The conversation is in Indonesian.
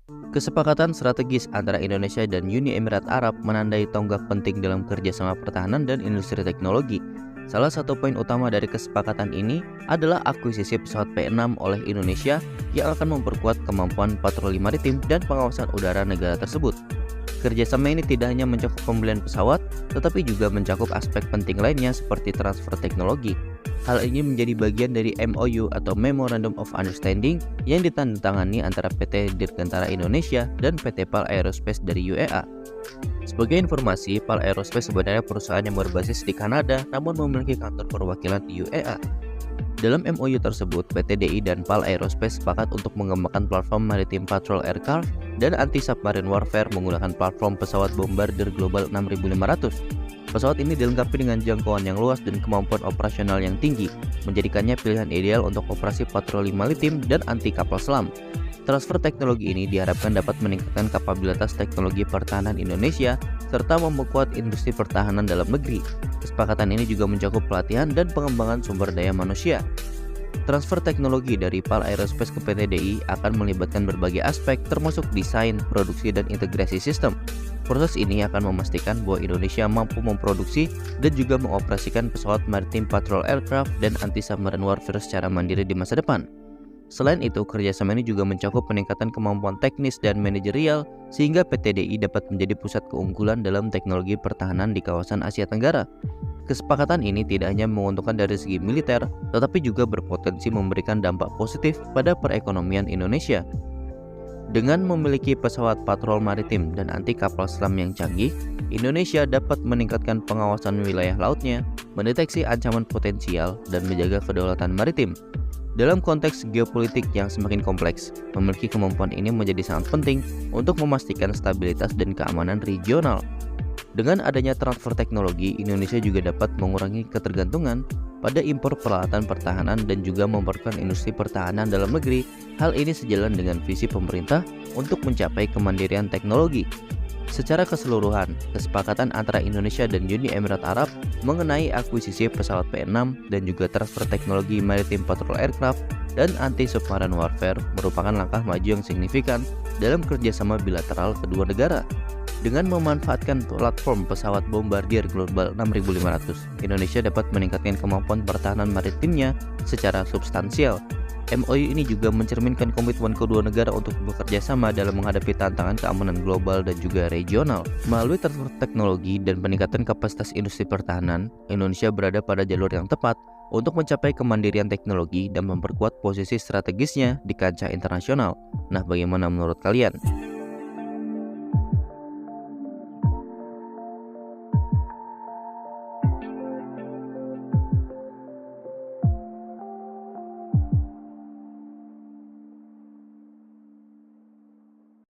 Kesepakatan strategis antara Indonesia dan Uni Emirat Arab menandai tonggak penting dalam kerjasama pertahanan dan industri teknologi. Salah satu poin utama dari kesepakatan ini adalah akuisisi pesawat P-6 oleh Indonesia yang akan memperkuat kemampuan patroli maritim dan pengawasan udara negara tersebut. Kerjasama ini tidak hanya mencakup pembelian pesawat, tetapi juga mencakup aspek penting lainnya seperti transfer teknologi. Hal ini menjadi bagian dari MOU atau Memorandum of Understanding yang ditandatangani antara PT Dirgantara Indonesia dan PT PAL Aerospace dari UEA. Sebagai informasi, PAL Aerospace sebenarnya perusahaan yang berbasis di Kanada namun memiliki kantor perwakilan di UEA. Dalam MOU tersebut, PT DI dan PAL Aerospace sepakat untuk mengembangkan platform Maritime Patrol Aircraft dan Anti-Submarine Warfare menggunakan platform pesawat Bombardier Global 6500. Pesawat ini dilengkapi dengan jangkauan yang luas dan kemampuan operasional yang tinggi, menjadikannya pilihan ideal untuk operasi patroli maritim dan anti kapal selam. Transfer teknologi ini diharapkan dapat meningkatkan kapabilitas teknologi pertahanan Indonesia serta memperkuat industri pertahanan dalam negeri. Kesepakatan ini juga mencakup pelatihan dan pengembangan sumber daya manusia. Transfer teknologi dari PAL Aerospace ke PT DI akan melibatkan berbagai aspek termasuk desain, produksi, dan integrasi sistem. Proses ini akan memastikan bahwa Indonesia mampu memproduksi dan juga mengoperasikan pesawat Maritime Patrol Aircraft dan Anti-Submarine Warfare secara mandiri di masa depan. Selain itu, kerjasama ini juga mencakup peningkatan kemampuan teknis dan manajerial sehingga PT DI dapat menjadi pusat keunggulan dalam teknologi pertahanan di kawasan Asia Tenggara. Kesepakatan ini tidak hanya menguntungkan dari segi militer, tetapi juga berpotensi memberikan dampak positif pada perekonomian Indonesia. Dengan memiliki pesawat patrol maritim dan anti kapal selam yang canggih, Indonesia dapat meningkatkan pengawasan wilayah lautnya, mendeteksi ancaman potensial, dan menjaga kedaulatan maritim. Dalam konteks geopolitik yang semakin kompleks, memiliki kemampuan ini menjadi sangat penting untuk memastikan stabilitas dan keamanan regional. Dengan adanya transfer teknologi, Indonesia juga dapat mengurangi ketergantungan pada impor peralatan pertahanan dan juga memperkuat industri pertahanan dalam negeri. Hal ini sejalan dengan visi pemerintah untuk mencapai kemandirian teknologi. Secara keseluruhan, kesepakatan antara Indonesia dan Uni Emirat Arab mengenai akuisisi pesawat P-6 dan juga transfer teknologi Maritime Patrol Aircraft dan Anti-Submarine Warfare merupakan langkah maju yang signifikan dalam kerjasama bilateral kedua negara. Dengan memanfaatkan platform pesawat Bombardier Global 6500, Indonesia dapat meningkatkan kemampuan pertahanan maritimnya secara substansial. MOU ini juga mencerminkan komitmen kedua negara untuk bekerja sama dalam menghadapi tantangan keamanan global dan juga regional. Melalui transfer teknologi dan peningkatan kapasitas industri pertahanan, Indonesia berada pada jalur yang tepat untuk mencapai kemandirian teknologi dan memperkuat posisi strategisnya di kancah internasional. Nah, bagaimana menurut kalian?